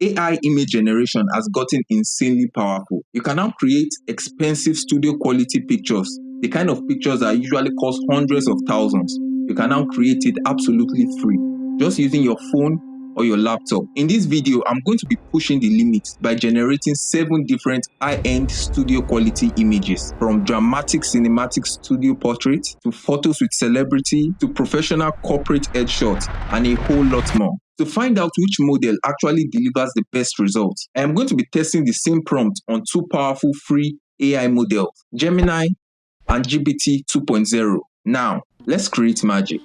AI image generation has gotten insanely powerful. You can now create expensive studio quality pictures, the kind of pictures that usually cost hundreds of thousands. You can now create it absolutely free, just using your phone or your laptop. In this video, I'm going to be pushing the limits by generating 7 different high-end studio quality images, from dramatic cinematic studio portraits to photos with celebrity to professional corporate headshots and a whole lot more. To find out which model actually delivers the best results, I am going to be testing the same prompt on 2 powerful free AI models, Gemini and GPT 2.0. Now, let's create magic.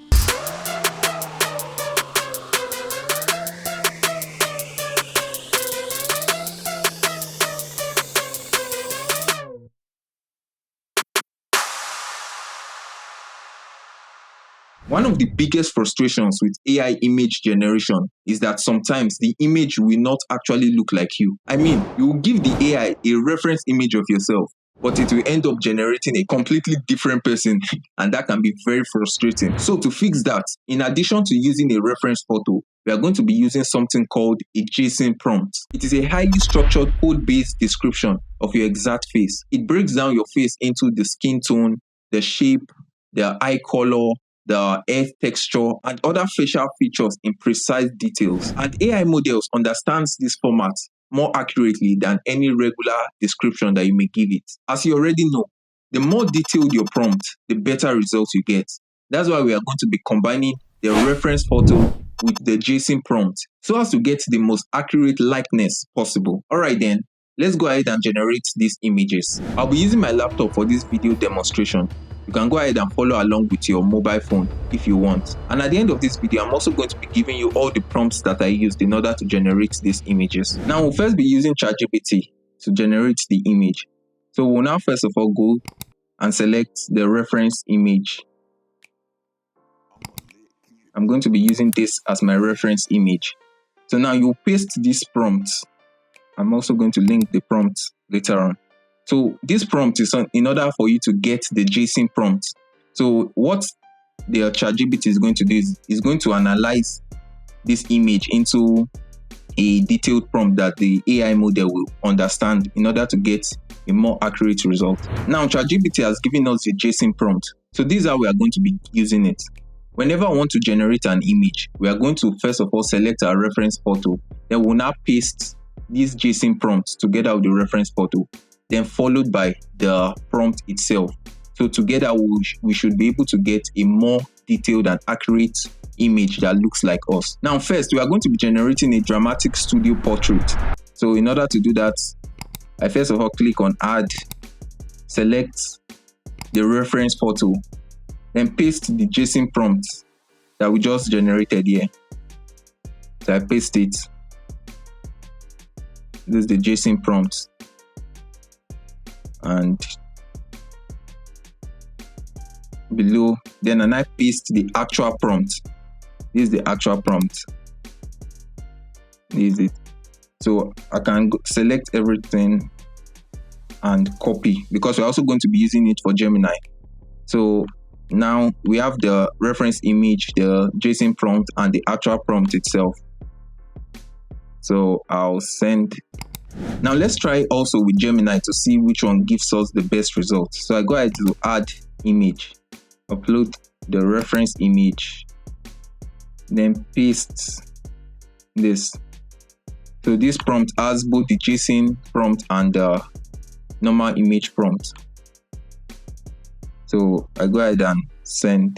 One of the biggest frustrations with AI image generation is that sometimes the image will not actually look like you. I mean, you will give the AI a reference image of yourself, but it will end up generating a completely different person, and that can be very frustrating. So to fix that, in addition to using a reference photo, we are going to be using something called a JSON prompt. It is a highly structured code-based description of your exact face. It breaks down your face into the skin tone, the shape, the eye color, the hair texture, and other facial features in precise details. And AI models understands this format more accurately than any regular description that you may give it. As you already know, the more detailed your prompt, the better results you get. That's why we are going to be combining the reference photo with the JSON prompt so as to get the most accurate likeness possible. Alright then, let's go ahead and generate these images. I'll be using my laptop for this video demonstration. You can go ahead and follow along with your mobile phone if you want. And at the end of this video, I'm also going to be giving you all the prompts that I used in order to generate these images. Now, we'll first be using ChatGPT to generate the image. So we'll now first of all go and select the reference image. I'm going to be using this as my reference image. So now you paste this prompt. I'm also going to link the prompt later on. So this prompt is in order for you to get the JSON prompt. So what the ChatGPT is going to do is going to analyze this image into a detailed prompt that the AI model will understand in order to get a more accurate result. Now ChatGPT has given us the JSON prompt. So this is how we are going to be using it. Whenever I want to generate an image, we are going to first of all select our reference photo. Then we'll now paste this JSON prompt together with the reference photo, then followed by the prompt itself. So together we should be able to get a more detailed and accurate image that looks like us. Now first, we are going to be generating a dramatic studio portrait. So in order to do that, I first of all click on add, select the reference photo, then paste the JSON prompt that we just generated here. So I paste it. This is the JSON prompt. And below, then I paste the actual prompt. This is the actual prompt. This is it. So I can select everything and copy, because we're also going to be using it for Gemini. So now we have the reference image, the JSON prompt, and the actual prompt itself. So I'll send. Now let's try also with Gemini to see which one gives us the best result. So I go ahead to add image, upload the reference image, then paste this. So this prompt has both the JSON prompt and the normal image prompt. So I go ahead and send.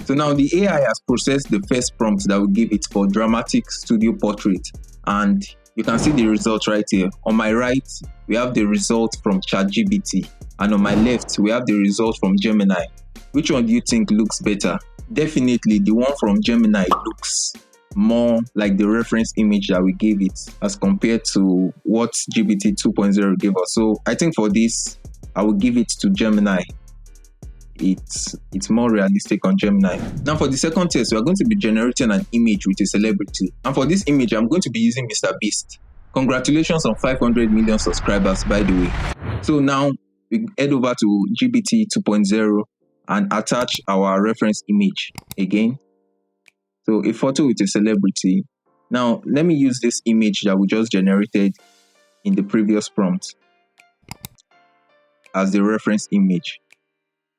So now the AI has processed the first prompt that we give it for dramatic studio portrait, and you can see the result right here. On my right, we have the result from ChatGPT, and on my left, we have the result from Gemini. Which one do you think looks better? Definitely the one from Gemini looks more like the reference image that we gave it as compared to what GPT 2.0 gave us. So I think for this, I will give it to Gemini. It's more realistic on Gemini. Now for the second test, we are going to be generating an image with a celebrity, and for this image I'm going to be using Mr. Beast. Congratulations on 500 million subscribers, by the way. So now we head over to GPT 2.0 and attach our reference image again. So a photo with a celebrity, Now, let me use this image that we just generated in the previous prompt as the reference image.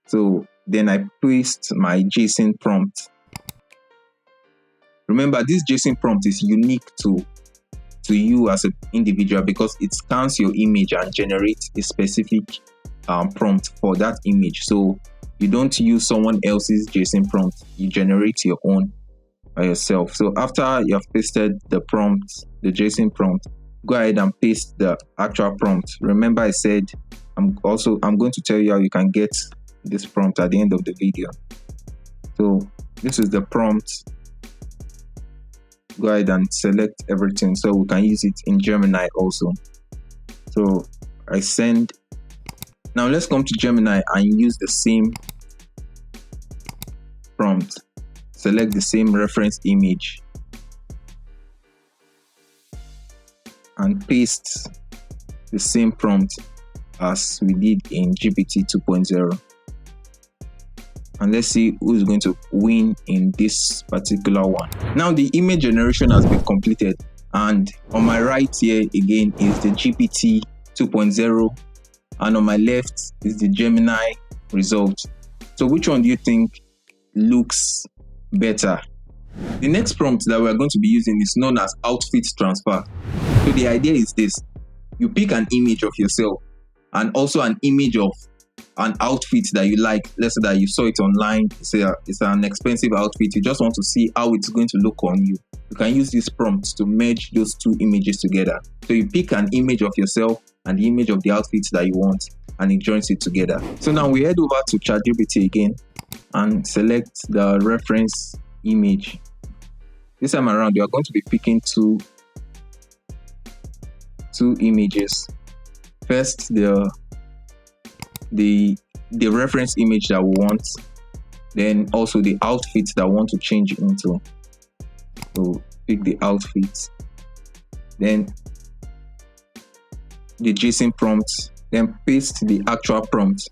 So then I paste my JSON prompt. Remember, this JSON prompt is unique to you as an individual because it scans your image and generates a specific prompt for that image. So you don't use someone else's JSON prompt, you generate your own by yourself. So after you have pasted the prompt, the JSON prompt, go ahead and paste the actual prompt. Remember, I said I'm going to tell you how you can get this prompt at the end of the video. So this is the prompt. Go ahead and select everything so we can use it in Gemini also. So I send. Now let's come to Gemini and use the same prompt. Select the same reference image and paste the same prompt as we did in GPT 2.0. And let's see who's going to win in this particular one. Now the image generation has been completed, and on my right here again is the GPT 2.0, and on my left is the Gemini result. So which one do you think looks better? The next prompt that we're going to be using is known as outfit transfer. So the idea is this: you pick an image of yourself and also an image of an outfit that you like. Let's say that you saw it online, it's an expensive outfit, you just want to see how it's going to look on you. You can use this prompt to merge those two images together. So you pick an image of yourself and the image of the outfit that you want, and it joins it together. So now we head over to ChatGPT again and select the reference image. This time around, we are going to be picking two images. First, the reference image that we want, then also the outfit that we want to change into. So pick the outfit, then the JSON prompt, then paste the actual prompt.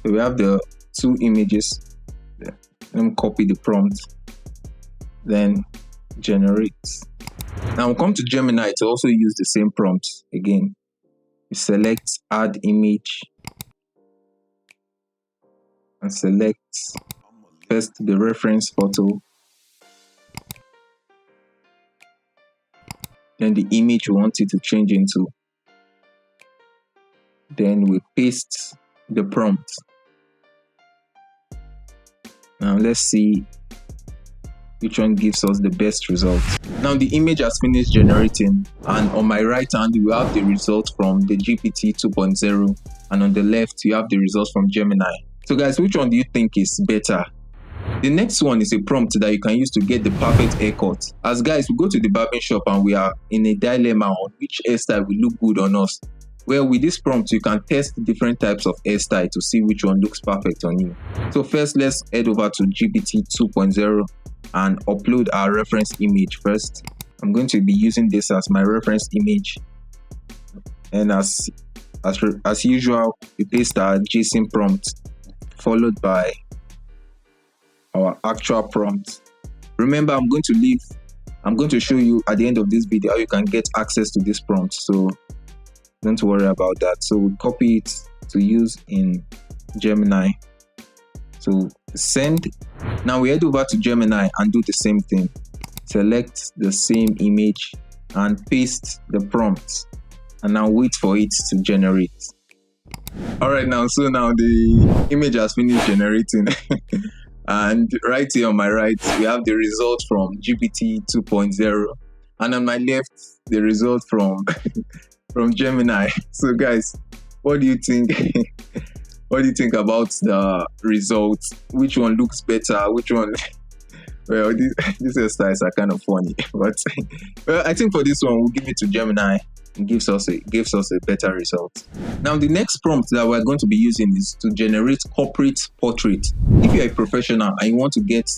So we have the two images. Let me copy the prompt, then generate. Now we'll come to Gemini to also use the same prompt again. You select add image and select first the reference photo, then the image we want it to change into. Then we paste the prompt. Now let's see which one gives us the best result. Now the image has finished generating, and on my right hand we have the result from the GPT 2.0, and on the left you have the results from Gemini. So guys, which one do you think is better? The next one is a prompt that you can use to get the perfect haircut. As guys, we go to the barbing shop and we are in a dilemma on which hairstyle will look good on us. Well, with this prompt, you can test different types of hairstyle to see which one looks perfect on you. So first, let's head over to GPT 2.0 and upload our reference image first. I'm going to be using this as my reference image. And as usual, we paste our JSON prompt followed by our actual prompt. Remember, I'm going to show you at the end of this video how you can get access to this prompt, so don't worry about that. So we'll copy it to use in Gemini. So send. Now we head over to Gemini and do the same thing. Select the same image and paste the prompt, and now wait for it to generate. All right, now the image has finished generating. And right here on my right, we have the result from GPT 2.0, and on my left, the result from Gemini. So guys, what do you think? What do you think about the results? Which one looks better? Which one? Well, these hairstyles are kind of funny, but well, I think for this one, we'll give it to Gemini. It gives us a better result. Now, the next prompt that we're going to be using is to generate corporate portrait. If you're a professional and you want to get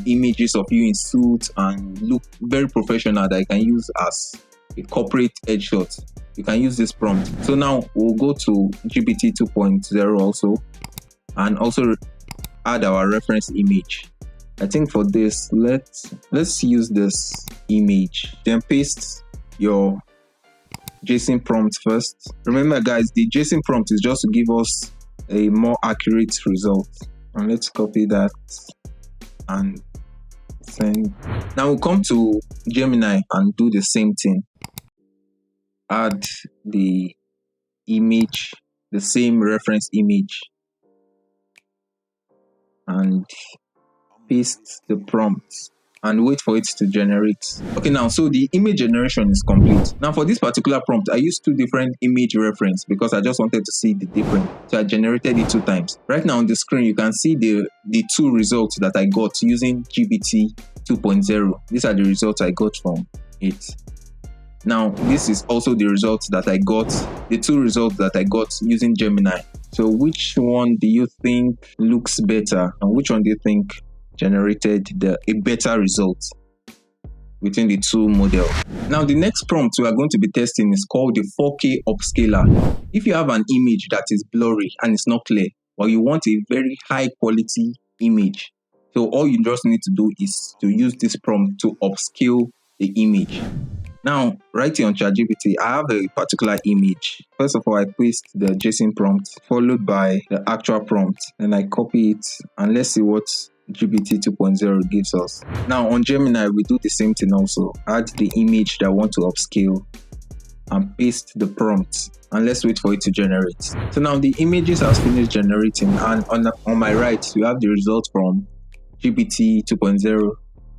images of you in suits and look very professional that you can use as a corporate headshot, you can use this prompt. So now we'll go to GPT 2.0 also, and also add our reference image. I think for this, let's use this image. Then paste your JSON prompt first. Remember guys, the JSON prompt is just to give us a more accurate result. And let's copy that and send. Now we'll come to Gemini and do the same thing. Add the image, the same reference image, and paste the prompt and wait for it to generate. Okay, now so the image generation is complete. Now for this particular prompt, I used two different image reference because I just wanted to see the difference. So I generated it 2 times. Right now on the screen, you can see the 2 results that I got using GPT 2.0. These are the results I got from it. Now this is also the results that I got, the 2 results that I got using Gemini. So which one do you think looks better, and which one do you think generated a better result between the 2 models? Now the next prompt we are going to be testing is called the 4K upscaler. If you have an image that is blurry and it's not clear, or you want a very high quality image, so all you just need to do is to use this prompt to upscale the image. Now, right here on ChatGPT, I have a particular image. First of all, I paste the JSON prompt followed by the actual prompt, and I copy it, and let's see what GPT 2.0 gives us. Now on Gemini, we do the same thing also. Add the image that I want to upscale and paste the prompt, and let's wait for it to generate. So now the images has finished generating, and on my right, you have the result from GPT 2.0,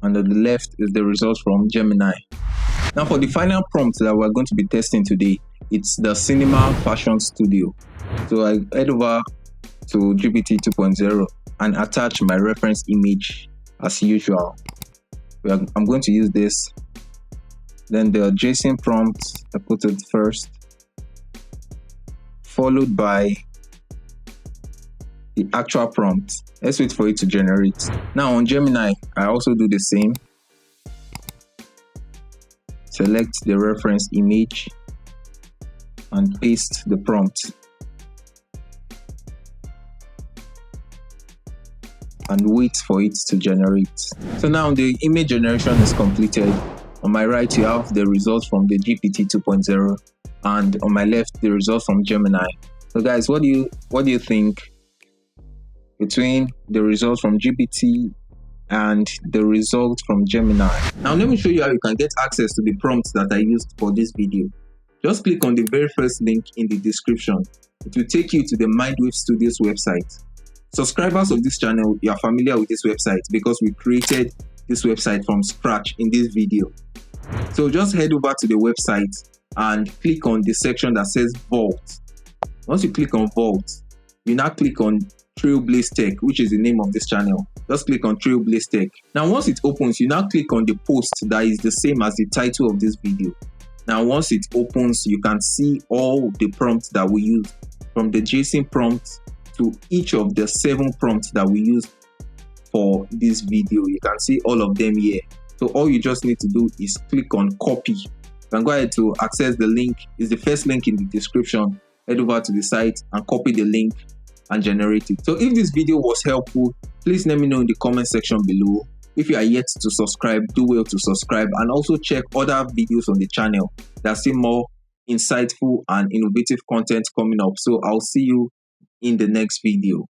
and on the left is the result from Gemini. Now for the final prompt that we're going to be testing today, it's the Cinema Fashion Studio. So I head over to GPT 2.0 and attach my reference image as usual. I'm going to use this. Then the JSON prompt, I put it first, followed by the actual prompt. Let's wait for it to generate. Now on Gemini, I also do the same. Select the reference image and paste the prompt, and wait for it to generate. So now the image generation is completed. On my right, you have the results from the GPT 2.0, and on my left, the results from Gemini. So guys, what do you think between the results from GPT and the result from Gemini? Now let me show you how you can get access to the prompts that I used for this video. Just click on the very first link in the description. It will take you to the Mindwave Studios website. Subscribers of this channel, you are familiar with this website because we created this website from scratch in this video. So just head over to the website and click on the section that says Vault. Once you click on Vault, you now click on Trailblaze Tech, which is the name of this channel. Just click on Trailblaze Tech. Now once it opens, you now click on the post that is the same as the title of this video. Now once it opens, you can see all the prompts that we use, from the JSON prompt to each of the 7 prompts that we used for this video. You can see all of them here. So all you just need to do is click on copy. You can go ahead to access the link. It's the first link in the description. Head over to the site and copy the link and generate it. So if this video was helpful, please let me know in the comment section below. If you are yet to subscribe, do well to subscribe, and also check other videos on the channel. There's still more insightful and innovative content coming up. So I'll see you in the next video.